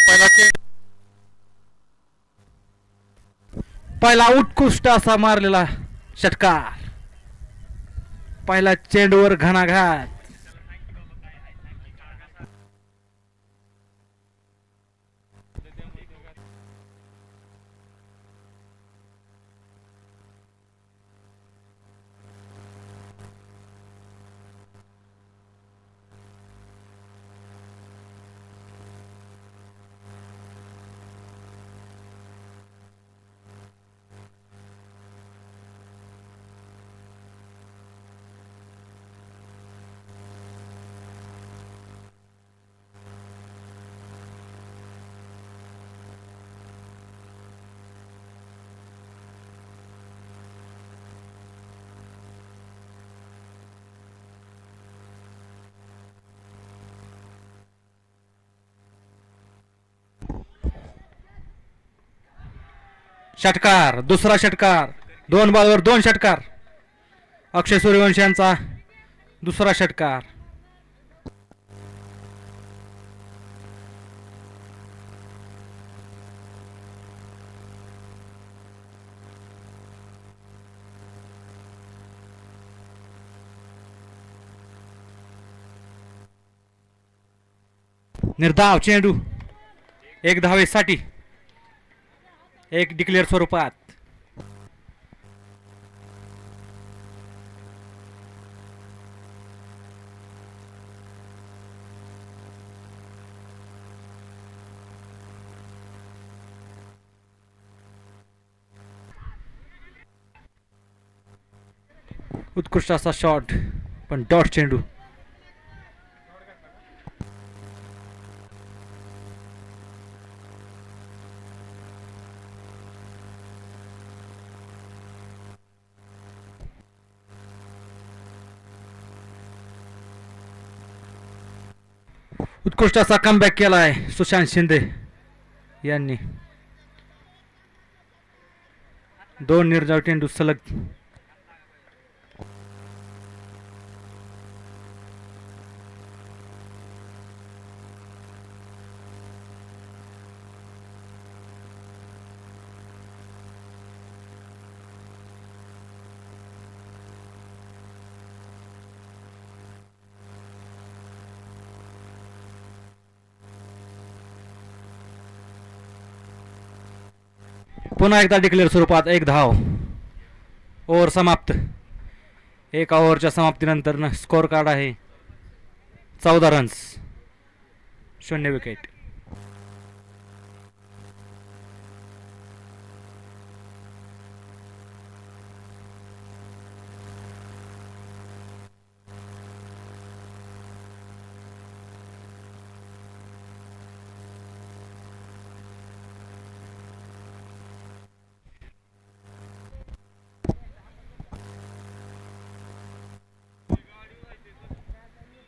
पहिला चेंडू पहिला उत्कृष्ट असा मारलेला षटकार. पहिला चेंडूवर घणाघात. षटकार, दुसरा षटकार. 2 बॉलवर 2 षटकार. अक्षय सूर्यवंशी यांचा दुसरा षटकार. निर्धाव चेंडू 1 धावेसाठी. 1 डिक्लेअर स्वरूपात. उत्कृष्ट असा शॉट पण डॉट चेंडू. उत्कृष्ट असा कमबॅक केलाय सुशांत शिंदे यांनी. 2 निर्धाव चेंडू सलग. पुन्हा एकदा डिक्लेअर स्वरूपात 1 धाव. ओव्हर समाप्त. 1 ओव्हरच्या समाप्तीनंतर स्कोअर कार्ड आहे 14 रन्स, 0 विकेट.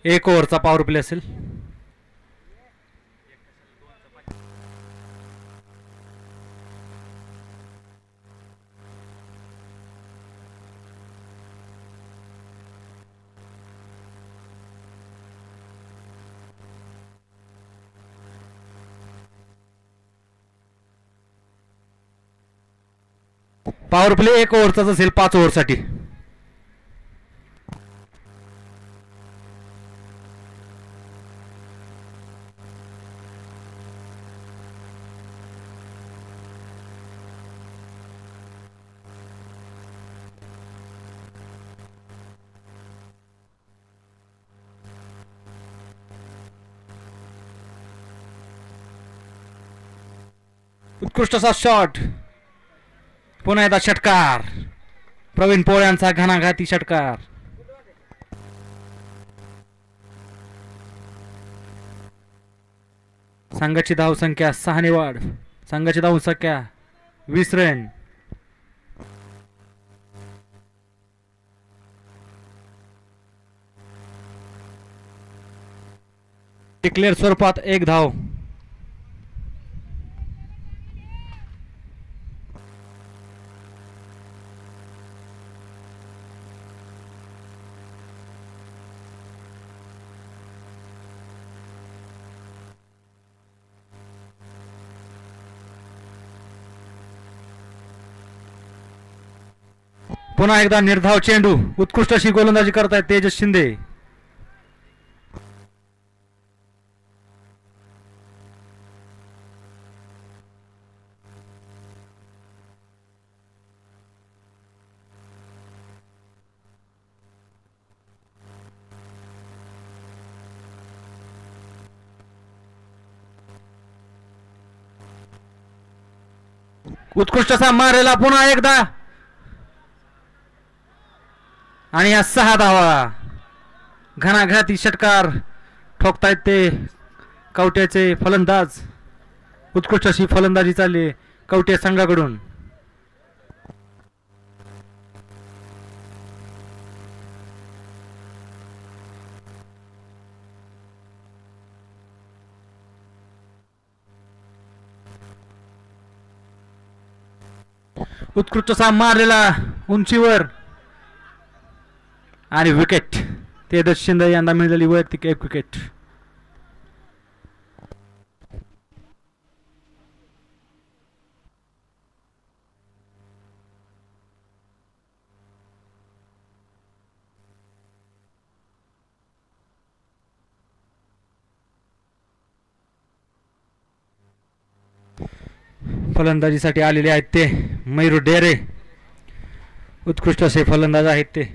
एक ओव्हरचा पॉवर प्ले असेल. पॉवर प्ले 1 ओव्हरचाच असेल 5 ओव्हरसाठी. उत्कृष्ट असा शॉट. पुन्हा एकदा षटकार. प्रवीण पोळ यांचा घणाघाती षटकार. संघाची धावसंख्या 6 ने वाढ. संघाची धावसंख्या 20 रन. डिक्लेअर स्वरूपात 1 धाव. पुन्हा एकदा निर्धाव चेंडू. उत्कृष्ट अशी गोलंदाजी करतायत तेजस शिंदे. उत्कृष्ट असा मारलेला पुन्हा एकदा आणि या 6 धावा. घणाघाती षटकार ठोकतायत ते कवट्याचे फलंदाज. उत्कृष्ट अशी फलंदाजी चालली कवटे संघाकडून. उत्कृष्ट असा मारलेला उंचीवर आणि विकेट. तेजस शिंदे यांना मिळालेली वैयक्तिक 1 विकेट. फलंदाजीसाठी आलेले आहेत ते मयूर डेरे. उत्कृष्ट असे फलंदाज आहेत ते.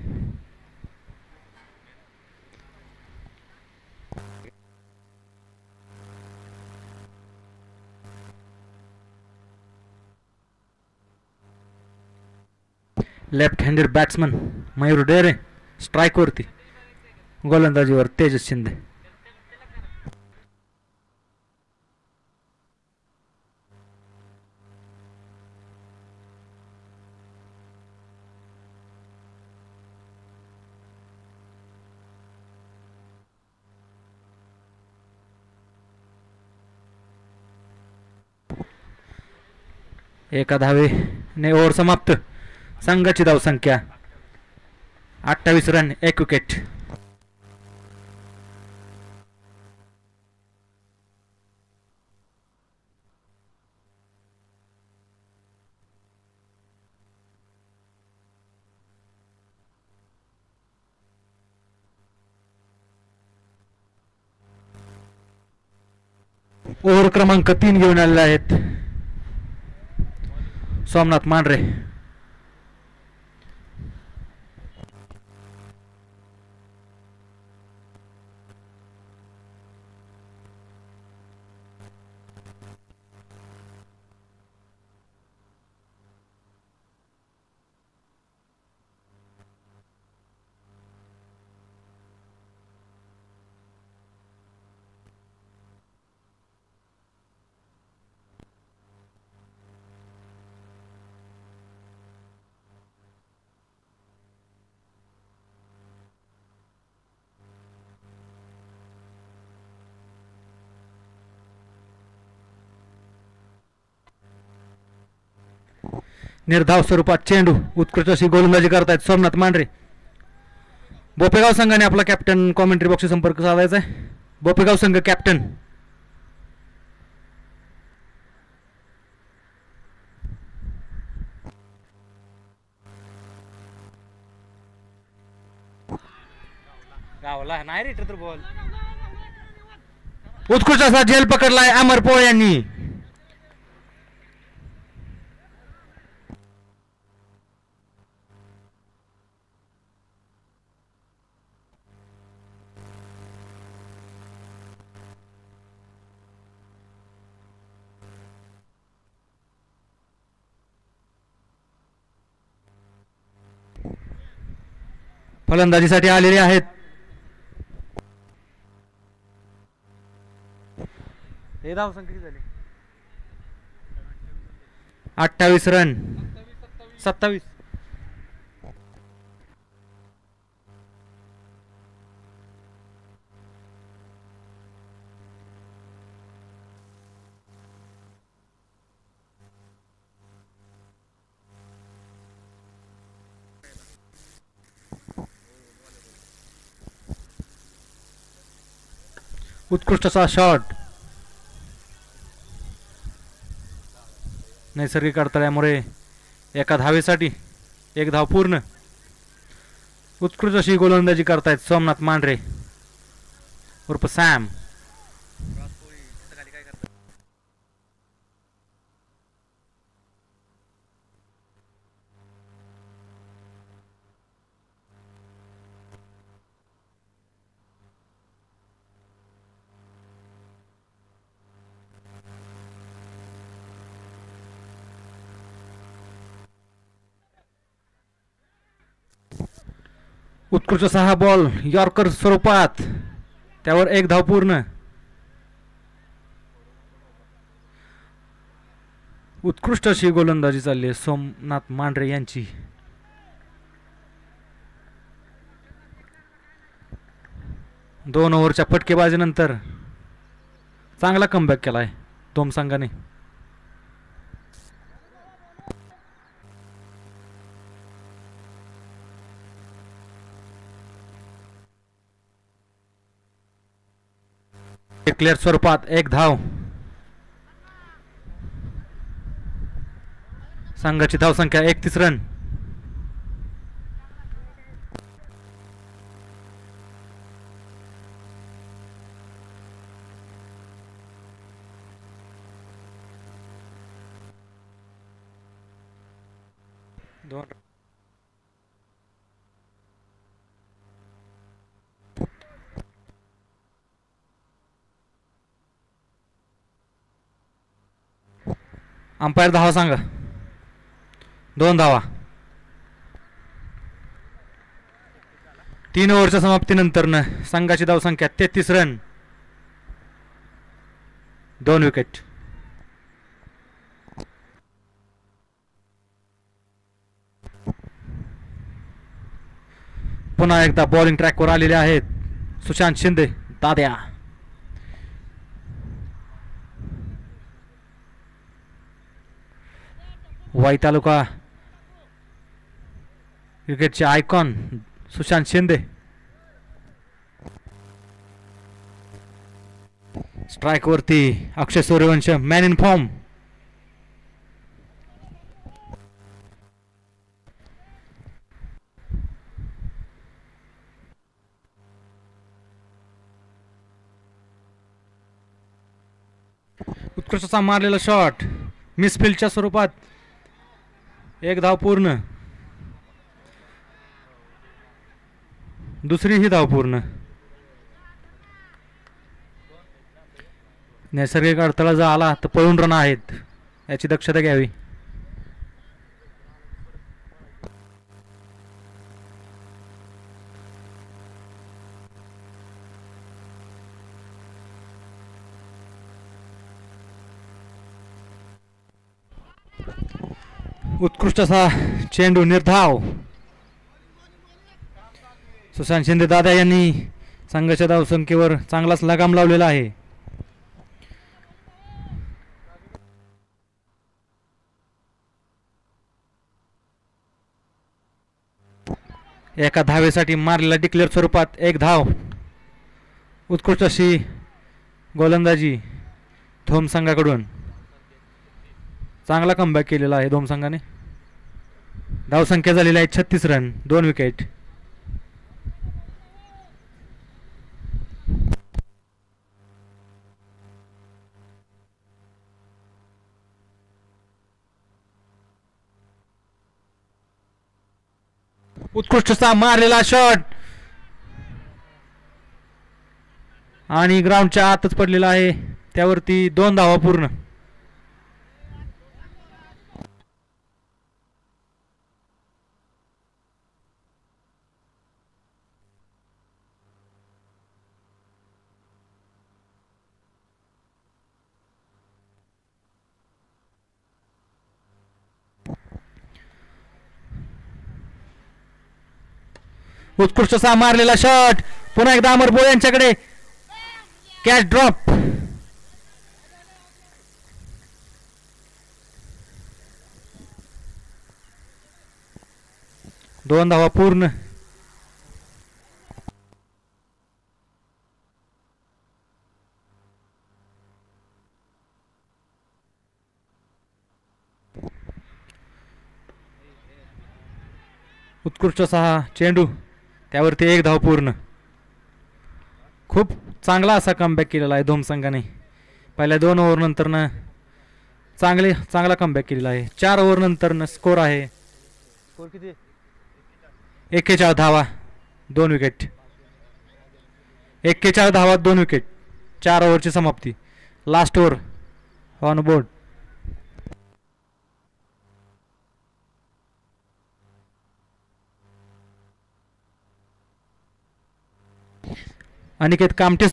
लेफ्ट हँडेड बॅट्समन मयूर डेरे. स्ट्राईक वरती. गोलंदाजीवर तेजस शिंदे. एका धावेने ओव्हर समाप्त. संघाची धावसंख्या 28 रन 1 विकेट. ओव्हर क्रमांक 3 घेऊन आलेले आहेत सोमनाथ मांढरे. निर्धाव स्वरूपात चेंडू. उत्कृष्ट अशी गोलंदाजी करतायत सोमनाथ मांढरे. बोपेगाव संघाने आपला कॅप्टन कॉमेंट्री बॉक्सशी संपर्क साधायचा आहे. बोपेगाव संघ कॅप्टन. गावला नाही रे तर बॉल. उत्कृष्ट असा झेल पकडलाय अमर पोळ यांनी. फलंदाजीसाठी आलेले आहेत हे धावसंख्या किती झाली 28 रन 27. उत्कृष्ट असा शॉट. नैसर्गिक अडथळ्यामुळे एका धावेसाठी 1 धाव पूर्ण. उत्कृष्ट अशी गोलंदाजी करतायत सोमनाथ मांढरे उर्फ सॅम. उत्कृष्ट सहा बॉल यॉर्कर स्वरूपात, त्यावर एक धाव पूर्ण. उत्कृष्ट अशी गोलंदाजी चालली आहे सोमनाथ मांढरे यांची. दोन ओव्हरच्या फटकेबाजीनंतर चांगला कमबॅक केला आहे दोन संघाने. क्लिअर स्वरूपात एक धाव. संघाची धावसंख्या 31 रन. दोन अंपायर धावा सांगा. 2 धावा. 3 ओव्हरच्या समाप्तीनंतर संघाची धावसंख्या 33 रन, 2 विकेट. पुन्हा एकदा बॉलिंग ट्रॅकवर आलेले आहेत सुशांत शिंदे दाद्या. वाई तालुका क्रिकेटचे आयकॉन सुशांत शिंदे. स्ट्राइक वरती अक्षय सूर्यवंश मॅन इन फॉर्म. उत्कृष्ट मारलेला शॉट मिसफिल्डच्या स्वरूपात, एक धाव पूर्ण. दुसरी ही धाव पूर्ण. नैसर्गिक अडथळा जर आला तर पळून रन आहेत, याची दक्षता घ्यावी. उत्कृष्ट असा चेंडू निर्धाव. सुशांत शिंदे दादा यांनी संघाच्या धावसंख्येवर चांगलाच लगाम लावलेला आहे. एका धावेसाठी मारलेला डिक्लेअर स्वरूपात एक धाव. उत्कृष्ट अशी गोलंदाजी धोम संघाकडून. चांगला कमबॅक केलेला आहे धोम संघाने. धावसंख्या झालेली आहे 36 रन, 2 विकेट. उत्कृष्ट मारलेला शॉट आणि ग्राउंडच्या आतच पडलेला आहे, त्यावरती 2 धावा पूर्ण. उत्कृष्ट मारलेला शॉट पुन्हा एकदा अमर बोळे यांच्याकडे. Catch drop. दोन धावा पूर्ण. उत्कृष्ट चेंडू त्यावरती एक धाव पूर्ण. खूप चांगला असा कमबॅक केलेला आहे धोम संघाने. पहिल्या 2 ओव्हर नंतरनं चांगला कमबॅक केलेला आहे. 4 ओव्हर नंतरनं स्कोर आहे. स्कोर किती? 41 धावा 2 विकेट. 41 धावात 2 विकेट. 4 ओव्हरची समाप्ती. Last over on board. Aniket Kamte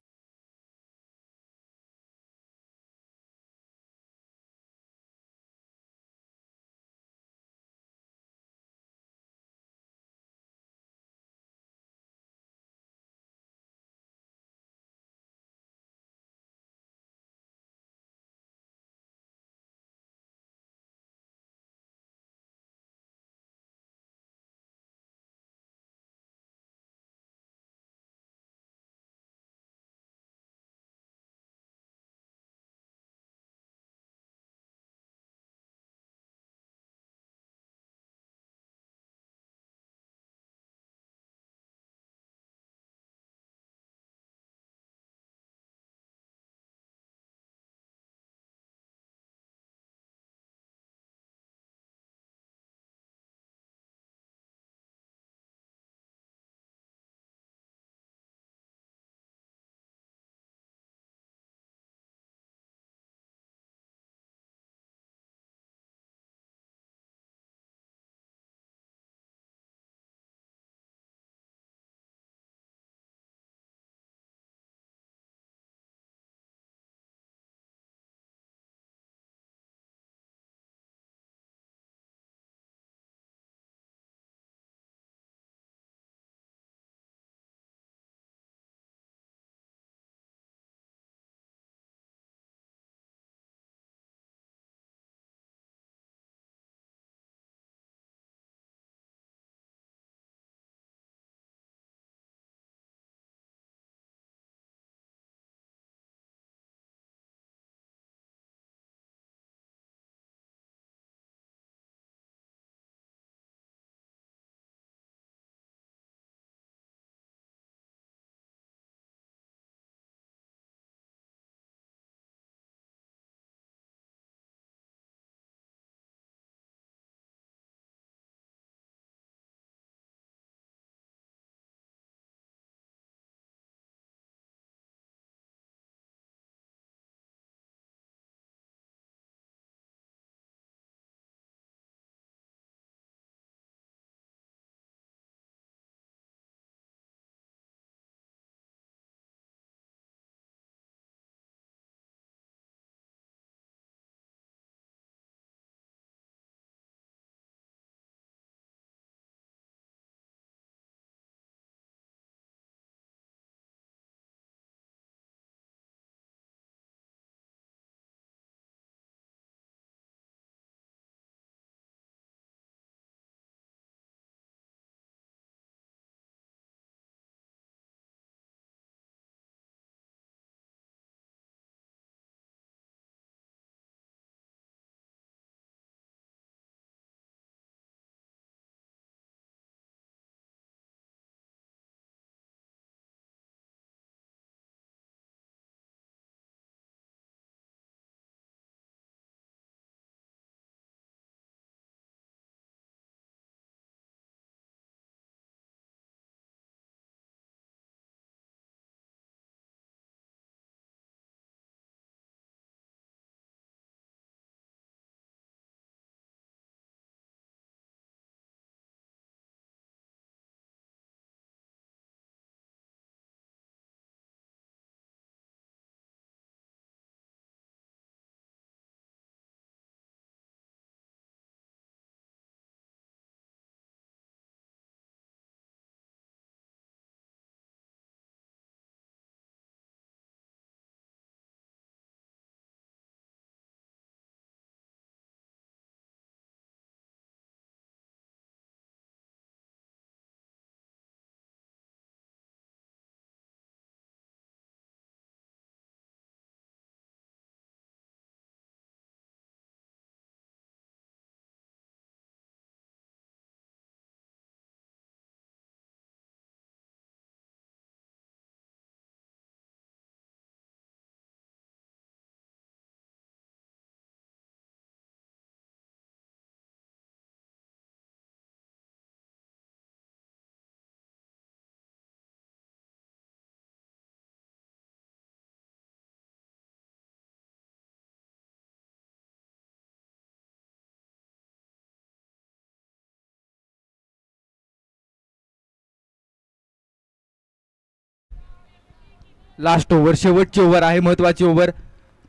last over, शेवटची ओव्हर आहे, महत्वाची ओव्हर.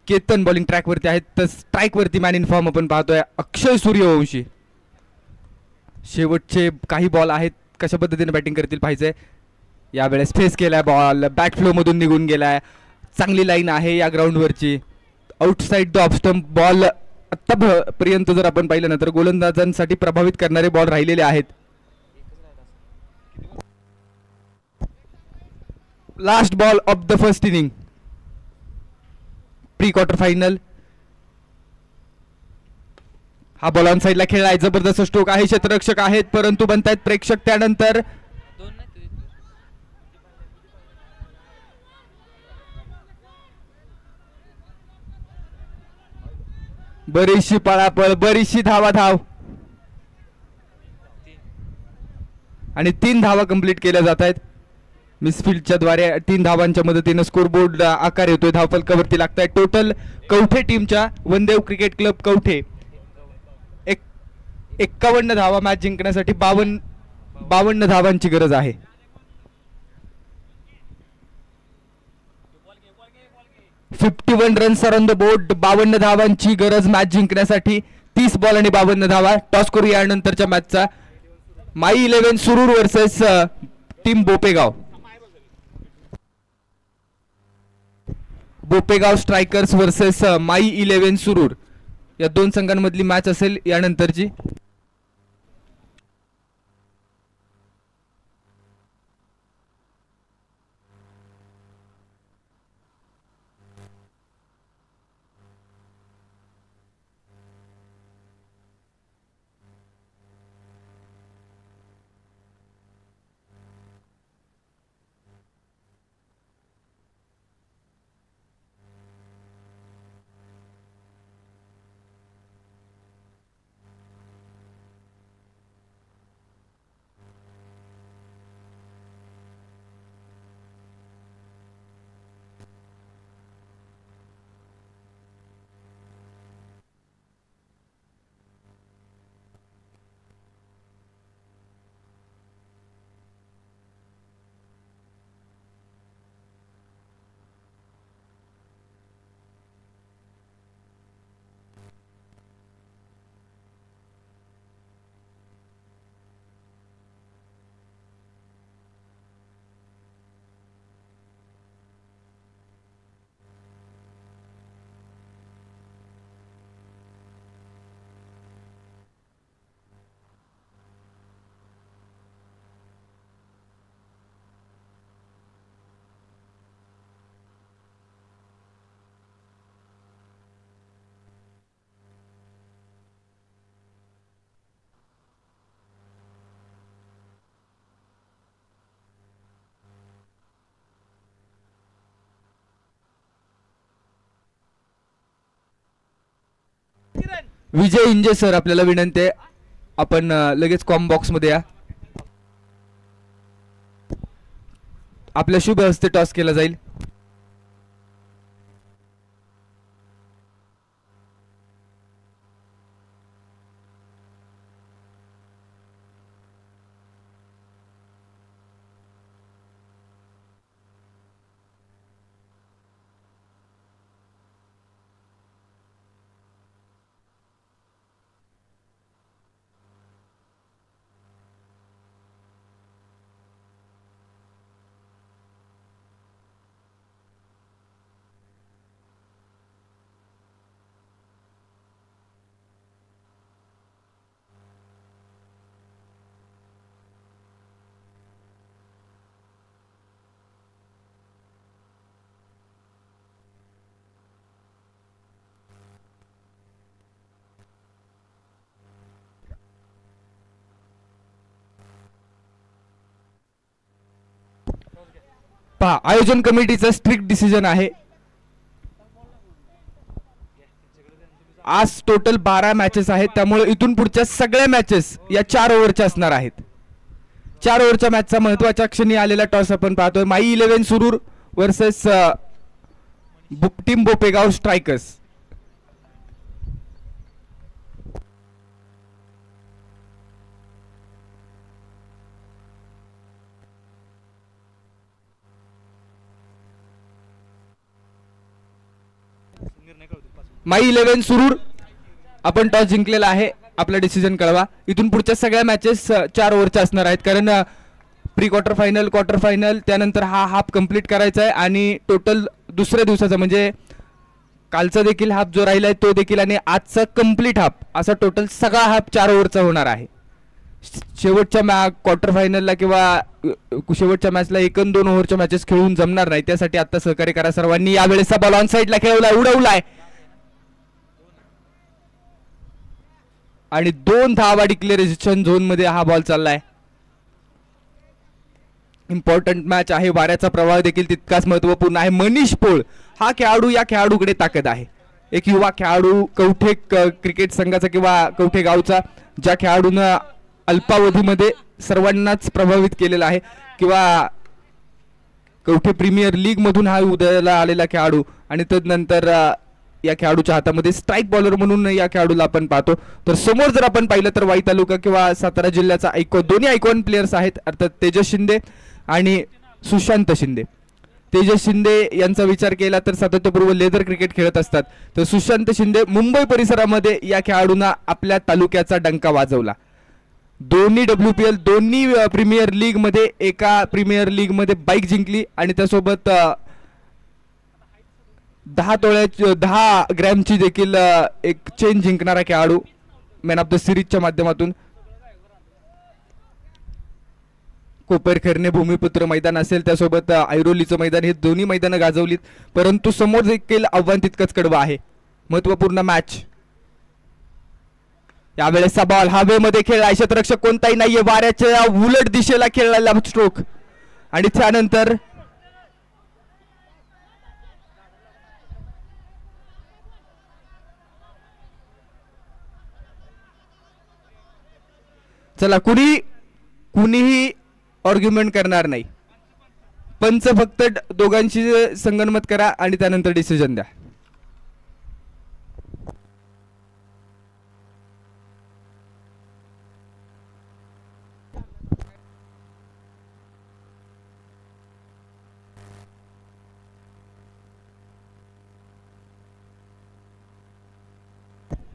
केतन बॉलिंग ट्रॅकवरती आहेत, तर स्ट्राईकवरती मॅन इन फॉर्म आपण पाहतोय अक्षय सूर्यवंशी. शेवटचे काही बॉल आहेत, कशा पद्धतीने बॅटिंग करतील पाहिजे. यावेळेस फेस केलाय बॉल, बॅट फ्लो मधून निघून गेलाय. चांगली लाईन आहे या ग्राउंडवरची. Outside the off stump ball आतापर्यंत जर आपण पाहिलं ना तर गोलंदाजांसाठी प्रभावित करणारे बॉल राहिलेले आहेत. Last ball of the first inning, pre quarter final. हा बॉल ऑन साईडला खेळलाय, जबरदस्त स्ट्रोक आहे, क्षेत्ररक्षक आहेत परंतु बनतायत प्रेक्षक. त्यानंतर बरीचशी पळापळ, बरीचशी धाव आणि 3 धावा कंप्लीट केल्या जात आहेत. मिसफिल्डच्या द्वारे 3 धावांच्या मदतीनं स्कोरबोर्ड आकार येतोय, धावफलकावरती लागताय. टोटल कवठे टीमच्या वनदेव क्रिकेट क्लब कवठे 51 धावा मॅच जिंकण्यासाठी 52 धावांची गरज आहे. $51 रन्स ऑन द बोर्ड, 52 धावांची गरज मॅच जिंकण्यासाठी. 30 बॉल आणि 52 धावा. टॉस करू यानंतरच्या मॅचचा. माई 11 सुरूर versus team Bopegaon. Bopegaon strikers versus माई 11 सुरूर या 2 संघांमधली मॅच असेल यानंतरची. विजय इंजे सर, आपल्याला विनंती आहे आपण लगेच कॉम बॉक्स मध्ये या. आपल्या शुभ हस्ते टॉस केला जाईल. पहा, आयोजन कमिटीचं स्ट्रिक्ट डिसिजन आहे. आज टोटल 12 मॅचेस आहेत, त्यामुळे इथून पुढच्या सगळ्या मॅचेस या 4 ओव्हरच्या असणार आहेत. 4 ओव्हरच्या मॅचचा महत्वाच्या क्षणी आलेला टॉस आपण पाहतोय. माई 11 सुरूर वर्सेस टीम बोपेगाव स्ट्रायकर्स. माई 11 सुरूर आपण टॉस जिंकलेला आहे. आपला डिसिजन कळवा. इथून पुढच्या सगळ्या मॅचेस 4 ओव्हरच्या असणार आहेत, कारण pre quarter final, quarter final, त्यानंतर हा हाफ कंप्लीट करायचा आहे आणि टोटल दुसऱ्या दिवसाचा म्हणजे कालचा देखील हाफ जो राहिला आहे तो देखील आणि आजचा कंप्लीट हाफ असा टोटल सगळा हाफ 4 ओव्हरचा होणार आहे. शेवटच्या क्वार्टर फायनलला किंवा शेवटच्या मॅचला 1-2 ओव्हरच्या मॅचेस खेळून जमणार नाही. त्यासाठी आता सहकार्य करा सर्वांनी. यावेळेसचा बॉल ऑन साईडला खेळवलाय, उडवलाय आणि 2 धावा डिक्लेरेशन झोन मध्ये हा बॉल चाललाय. इम्पॉर्टंट मॅच आहे. वाऱ्याचा प्रवाह देखील तितकाच महत्वपूर्ण आहे. मनीष पोळ हा खेळाडू, या खेळाडूकडे ताकद आहे. एक युवा खेळाडू, कवठे क्रिकेट संघाचा किंवा कवठे गावचा, ज्या खेळाडूनं अल्पावधीमध्ये सर्वांनाच प्रभावित केलेला आहे किंवा कवठे प्रीमियर लीग मधून हा उदयाला आलेला खेळाडू आणि तदनंतर या खेळाडूच्या हातामध्ये स्ट्राईक बॉलर म्हणून या खेळाडूला आपण पाहतो. तर समोर जर आपण पाहिलं तर वाई तालुका किंवा सातारा जिल्ह्याचा दोन्ही आयकॉन प्लेयर्स आहेत, अर्थात तेजस शिंदे आणि सुशांत शिंदे. तेजस शिंदे यांचा विचार केला तर सातत्यपूर्व लेदर क्रिकेट खेळत असतात, तर सुशांत शिंदे मुंबई परिसरामध्ये या खेळाडूंना आपल्या तालुक्याचा डंका वाजवला. दोन्ही WPL, दोन्ही प्रीमियर लीग मध्ये, एका प्रीमियर लीग मध्ये बाईक जिंकली आणि त्यासोबत 10 ग्रॅमची देखील एक चेन जिंकणारा खेळाडू मॅन ऑफ द सिरीजच्या माध्यमातून. कोपरखैरणे भूमिपुत्र मैदान असेल, त्यासोबत ऐरोलीचं मैदान, हे दोन्ही मैदानं गाजवलीत. परंतु समोर देखील आव्हान तितकंच कडवं आहे. महत्वपूर्ण मॅच. यावेळेसचा बॉल हवेमध्ये खेळला, क्षेत्ररक्षक कोणताही नाहीये, वाऱ्याच्या उलट दिशेला खेळलेला स्ट्रोक आणि त्यानंतर चला कुणीही आर्ग्युमेंट करणार नाही. पंच फक्त दोघांशी संगनमत करा आणि त्यानंतर डिसिजन द्या.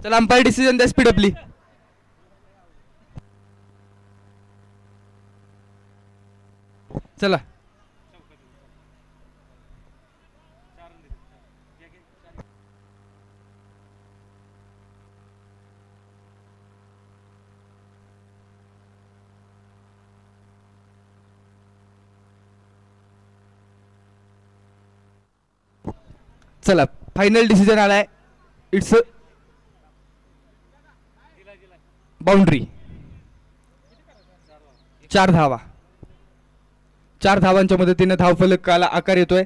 चला अंपायर डिसिजन द्या स्पीड अपली. चला चला फायनल डिसिजन आलाय. It's boundary. 4 धावा. 4 धावांच्या मदतीने धावफलकाला आकार येतोय.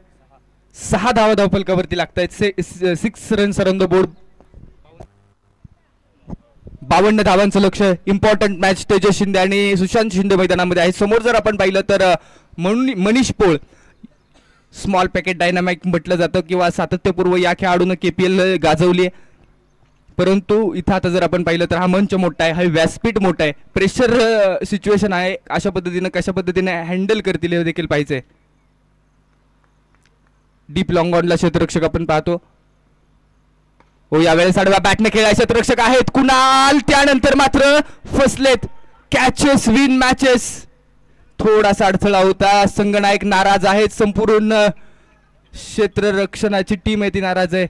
6 धावा धावफलकावरती लागतायत. 6 रन्स ऑन द बोर्ड. 52 धावांचं लक्ष. इम्पॉर्टंट मॅच तेजस शिंदे आणि सुशांत शिंदे मैदानामध्ये आहे. समोर जर आपण पाहिलं तर मनीष पोळ, स्मॉल पॅकेट डायनामिक म्हटलं जातं किंवा सातत्यपूर्व या खेळाडूनं KPL गाजवली. परंतु इथं आता जर आपण पाहिलं तर हा मंच मोठा आहे, हा व्यासपीठ मोठा आहे, प्रेशर सिच्युएशन आहे. अशा पद्धतीने कशा पद्धतीने हँडल करतील हे देखील पाहिजे. डीप लॉंग ऑनला क्षेत्ररक्षक आपण पाहतो. हो, यावेळेस आडव्या बॅटने खेळायचे क्षेत्ररक्षक आहेत कुणाल. त्यानंतर मात्र फसलेत. Catches win matches. थोडासा अडथळा होता. संघनायक नाराज आहेत. संपूर्ण क्षेत्ररक्षणाची टीम आहे ती नाराज आहे.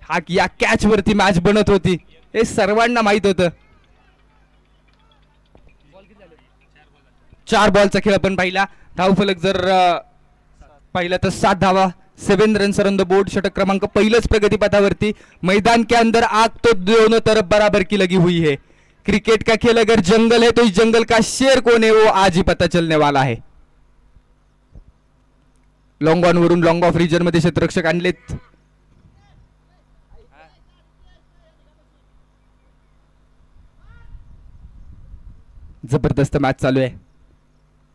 हा या कॅच वरती मॅच बनत होती हे सर्वांना माहित होतं. 4 बॉलचा खेळ आपण पाहिला. धावफलक जर पाहिला तर 7 धावा, 7 रन्स ऑन द बोर्ड. षटक क्रमांक पहिलंच प्रगतीपथावरती. मैदान के अंदर आग तो दोनों तरफ बराबर की लगी हुई है. क्रिकेट का खेल अगर जंगल है तो इस जंगल का शेर कौन है वो आज ही पता चलने वाला है. लॉन्ग ऑन वरून लॉन्ग ऑफ रिजन मध्ये क्षेत्ररक्षक आणलेत. जबरदस्त मॅच चालू आहे.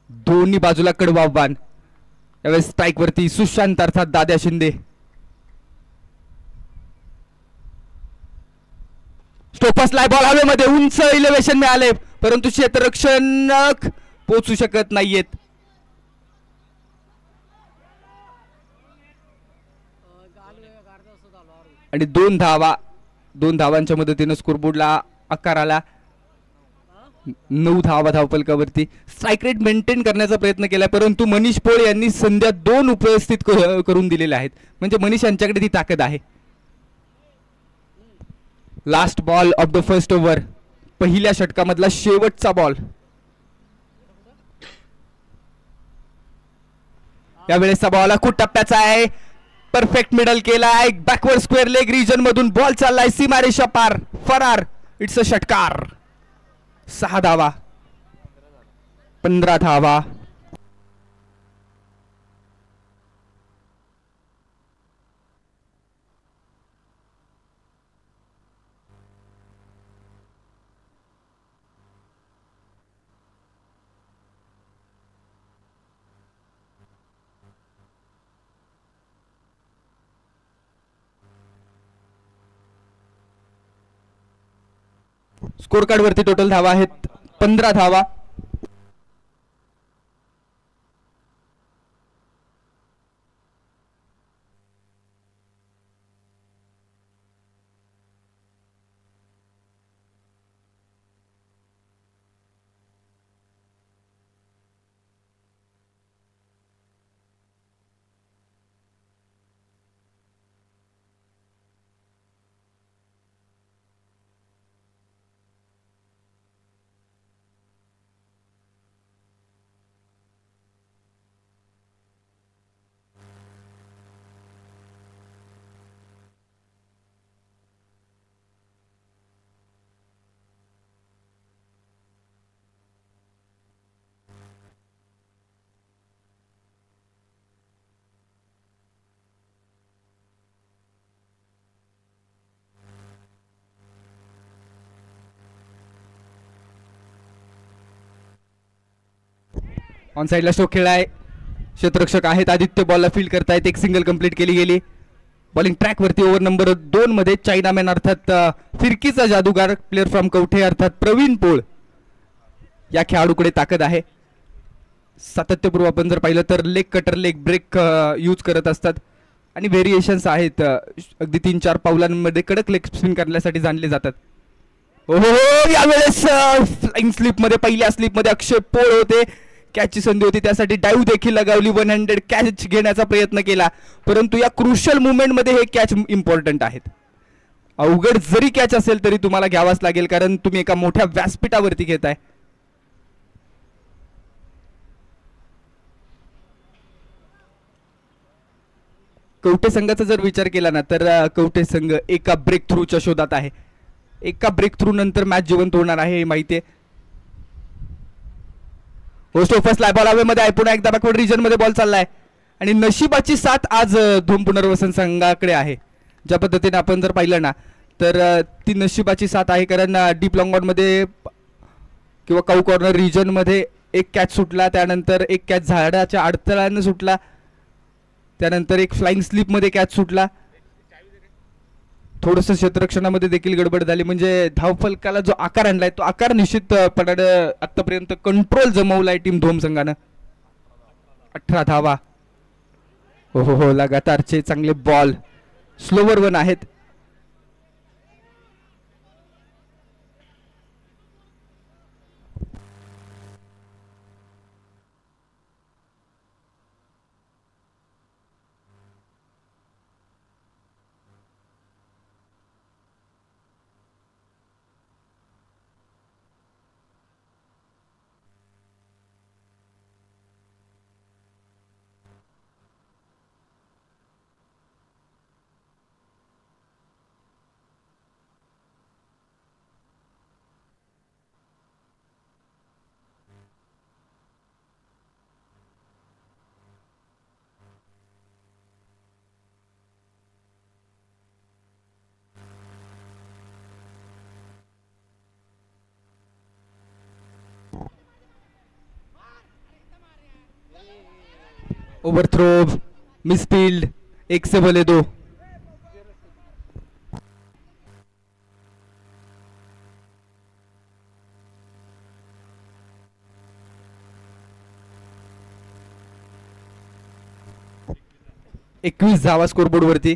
दोन्ही बाजूला कडवं आव्हान. यावेळेस स्ट्राईक वरती सुशांत अर्थात दाद्या शिंदे. स्टोपसलाय बॉल हवेमध्ये. उंच इलेव्हेशन मिळाले परंतु क्षेत्ररक्षक पोहोचू शकत नाहीयेत. आणि 2 धावा 2 धावांच्या मदतीनं स्कोरबोर्डला आकार आला. 9 धावा धावफलकावरती. स्ट्राईक रेट मेंटेन करण्याचा प्रयत्न केला, परंतु मनीष पोळ यांनी संध्या 2 उपस्थित करून दिलेल्या आहेत. म्हणजे मनीष यांच्याकडे ती ताकद आहे. Last ball of the first over, पहिल्या षटकामधला शेवटचा बॉल. यावेळेसचा बॉल खूप टप्प्याचा आहे. परफेक्ट मिडल केला आहे. बॅकवर्ड स्क्वेअर लेग रिजन मधून बॉल चाललाय सीमारेषा पार, फरार. इट्स अ षटकार. 6 धावा, 15 धावा. स्कोर कार्ड वरती टोटल धावा आहेत 15 धावा. ऑन साइडला स्ट्रोक खेळाय. क्षेत्ररक्षक आहेत आदित्य, बॉलला फील्ड करतायत. एक सिंगल कंप्लीट केली गेली. बॉलिंग ट्रॅक वरती ओव्हर नंबर 2 मध्ये चायनामॅन अर्थात फिरकीचा जादूगार प्लेअर फ्रॉम कवठे अर्थात प्रवीण पोळ या खेळाडूकडे ताकद आहे. सातत्यपूर्व आपण जर पाहिलं तर leg cutter, leg break use करत असतात आणि व्हेरिएशन्स आहेत. अगदी 3-4 पावलांमध्ये कडक लेग स्पिन करण्यासाठी जाणले जातात. ओहो, यावेळेस फ्लाइंग स्लिप मध्ये, पहिल्या स्लिप मध्ये अक्षय पोळ होते. कॅचची संधी होती, त्यासाठी डाईव्ह देखील लगावली. 1 हँडेड कॅच घेण्याचा प्रयत्न केला, परंतु या क्रुशियल मुवमेंट मध्ये हे कॅच इम्पॉर्टंट आहेत. अवघड जरी कॅच असेल तरी तुम्हाला घ्यावाच लागेल, कारण तुम्ही एका मोठ्या व्यासपीठावरती घेताय. कवठे संघाचा जर विचार केला ना तर कवठे संघ एका ब्रेक थ्रूच्या शोधात आहे. एका ब्रेक थ्रू नंतर मॅच जिवंत होणार आहे हे माहिती आहे. होस्ट ऑफर्स लाय बॉल हवेमध्ये आहे. पुन्हा एकदा बॅकवर्ड रिजन मध्ये बॉल चाललाय आणि नशिबाची साथ आज धूम पुनर्वसन संघाकडे आहे. ज्या पद्धतीने आपण जर पाहिलं ना तर ती नशिबाची साथ आहे, कारण डीप लॉंग ऑन मध्ये किंवा काऊ कॉर्नर रिजन मध्ये एक कॅच सुटला, त्यानंतर एक कॅच झाडाच्या अडथळ्याने सुटला, त्यानंतर एक फ्लाइंग स्लिप मध्ये कॅच सुटला. थोडंसं क्षेत्ररक्षणामध्ये देखील गडबड झाली. म्हणजे धावफलकाला जो आकार आणलाय तो आकार निश्चितपणे आतापर्यंत कंट्रोल जमवलाय टीम धोम संघानं. 18 धावा. हो, लगातारचे चांगले बॉल, स्लोवर 1 आहेत. ओव्हरथ्रो, मिसफील्ड, 1 से भले 2. धावा स्कोरबोर्ड वरती.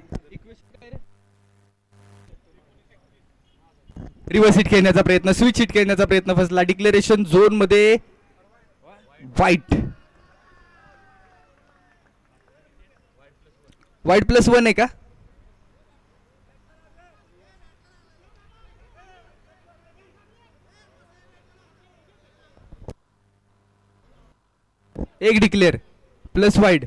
रिव्हर्स हिट खेळण्याचा प्रयत्न, स्विच हिट खेळण्याचा प्रयत्न फसला. डिक्लेरेशन झोन मध्ये वाईट. वाईट +1 आहे का? एक डिक्लेअर प्लस वाईड.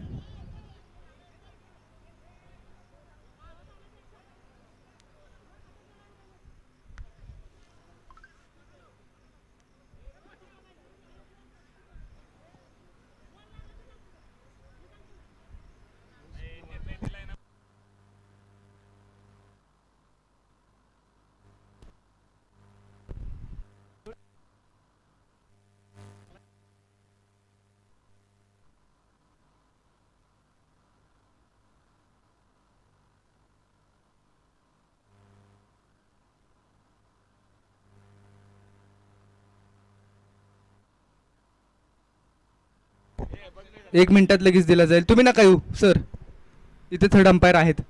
एक मिनिटात लगेच दिला जाईल. तुम्ही नका येऊ सर, इथे थर्ड अंपायर आहेत.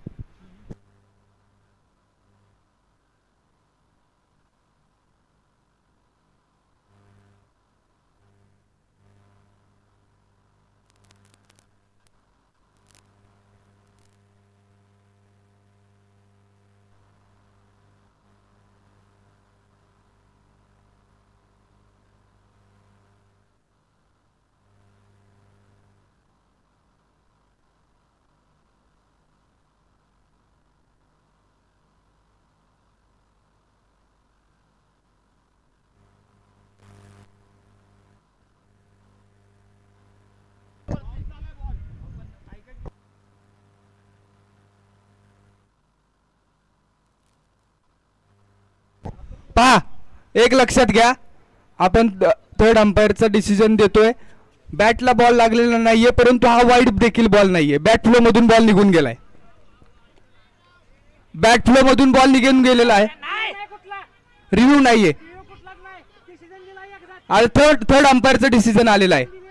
पहा, एक लक्षात घ्या, आपण थर्ड अंपायरचा डिसिजन देतोय. बॅटला बॉल लागलेला नाहीये, परंतु हा वाईड देखील बॉल नाहीये. बॅट फ्लो मधून बॉल निघून गेलाय. बॅट फ्लो मधून बॉल निघून गेलेला आहे. रिव्ह्यू नाहीये. थर्ड अंपायरचं डिसिजन आलेलं आहे.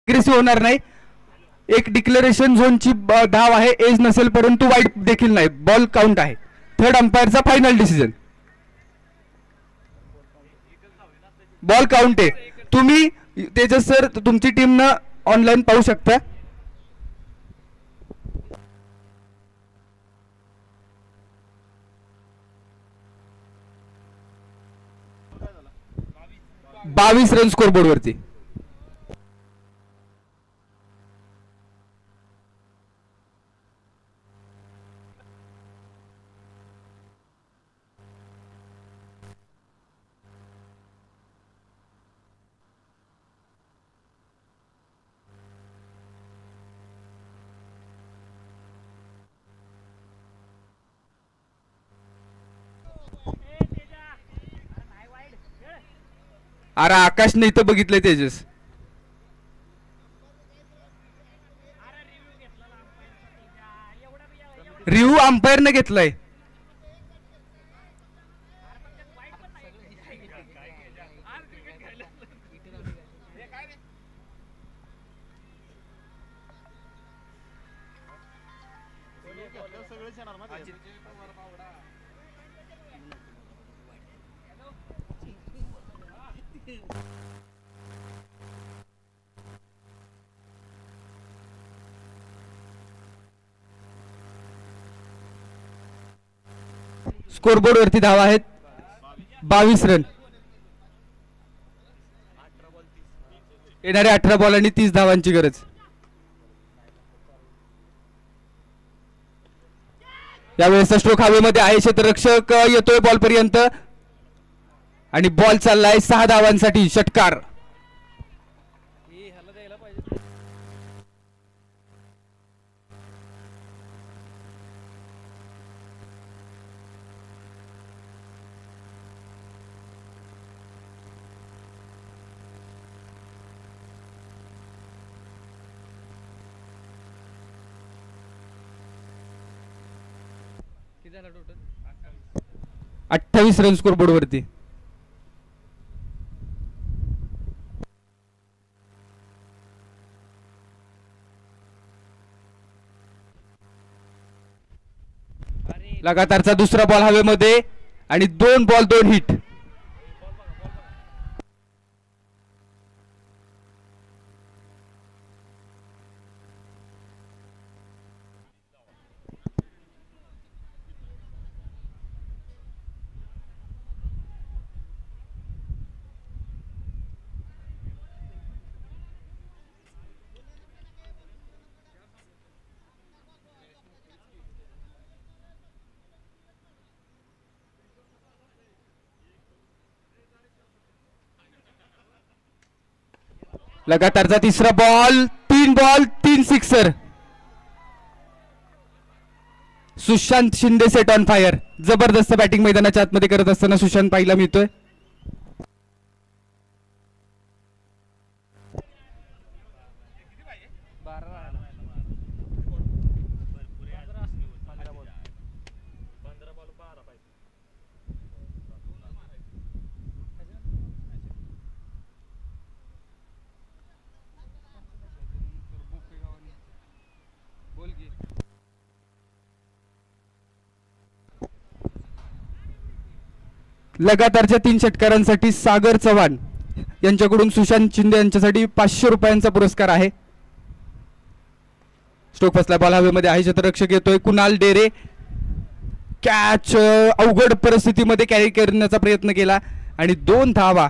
अग्रेसिव्ह होणार नाही. एक डिक्लेरेशन झोनची धाव आहे. एज नसेल परंतु वाईट देखील नाही. बॉल काउंट आहे. थर्ड अंपायरचा फायनल डिसिजन. बॉल काउंट आहे. तुम्ही तेजस सर तुमची टीम न ऑनलाईन पाहू शकता. बावीस रन स्कोरबोर्ड वरती. अरे आकाशने इथं बघितलंय तेजस. रिव्ह्यू अंपायरने घेतलाय. स्कोरबोर्ड वरती धावा आहेत 22 रन. येणाऱ्या 18 बॉल आणि 30 धावांची गरज. यावेळेस स्ट्रोक हवेमध्ये आहे. क्षेत्ररक्षक येतोय बॉल पर्यंत आणि बॉल चाललाय 6 धावांसाठी. षटकार. किती झाला टोटल? 28 रन स्कोरबोर्ड वरती. लगातारचा दुसरा बॉल हवेमध्ये आणि 2 बॉल 2 हिट. लगातारचा तिसरा ball 3 ball 3 sixer. Sushant Shinde set on fire. जबरदस्त बॅटिंग मैदानाच्या आतमध्ये करत असताना सुशांत पाहायला मिळतोय. लगातारच्या 3 षटकारांसाठी सागर चव्हाण यांच्याकडून सुशांत शिंदे यांच्यासाठी 500 रुपयांचा पुरस्कार आहे. स्ट्रोक फसला. बॉल हवेमध्ये आहे. क्षेत्ररक्षक येतोय कुणाल डेरे. कॅच अवघड परिस्थितीमध्ये कॅरी करण्याचा प्रयत्न केला आणि 2 धावा.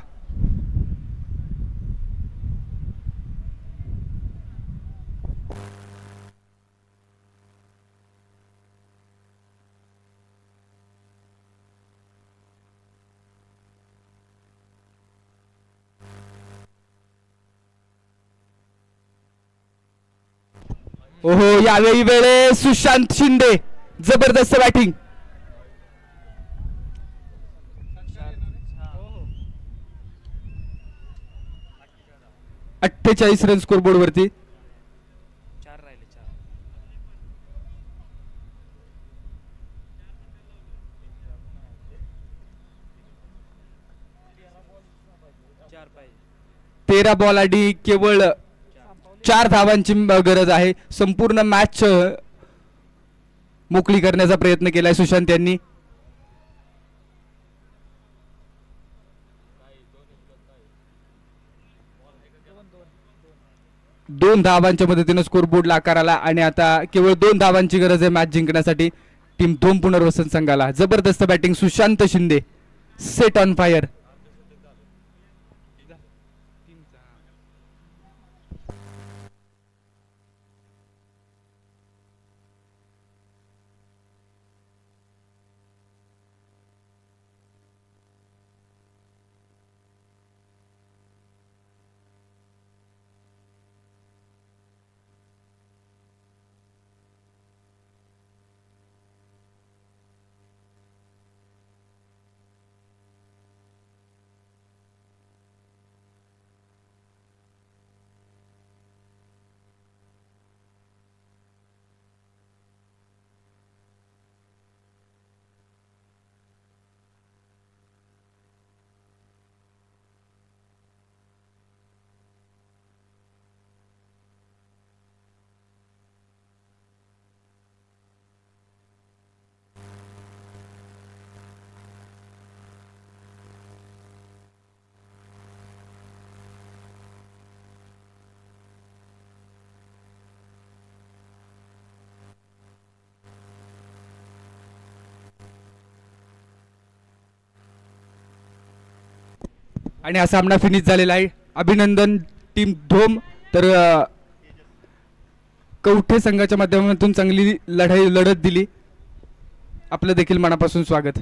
ओहो, यावेळी वेळे सुशांत शिंदे. जबरदस्त बॅटिंग. अठ्ठेचाळीस रन स्कोरबोर्ड वरती. 4 राहिले. 4 पाहिजे. 13 बॉल आणि केवळ 4 धावांची गरज आहे. संपूर्ण मॅच मोकळी करण्याचा प्रयत्न केलाय सुशांत यांनी. दोन धावांच्या मदतीने स्कोरबोर्डला आकार आला आणि आता केवळ 2 धावांची गरज आहे मॅच जिंकण्यासाठी टीम धोम पुनर्वसन संघाला. जबरदस्त batting Sushant Shinde set on fire. आणि हा सामना फिनिश झालेला आहे. अभिनंदन टीम धोम. तर कवठे संघाच्या माध्यमातून चांगली लढत दिली. आपलं देखील मनापासून स्वागत.